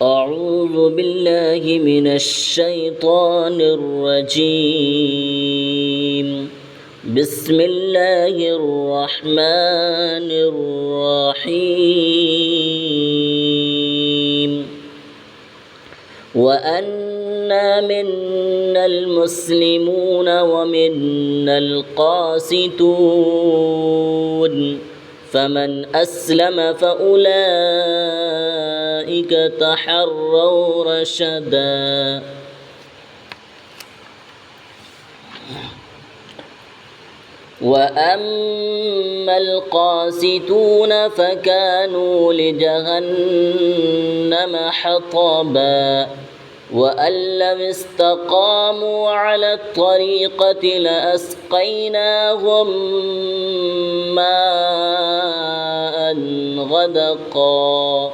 أعوذ بالله من الشيطان الرجيم. بسم الله الرحمن الرحيم. وأنا منا المسلمون ومنا القاسطون، فمن أسلم فأولئك تحروا رشدا. وأما القاسطون فكانوا لجهنم حطبا، وأن لم استقاموا على الطريقة لأسقيناهم ماء غدقا.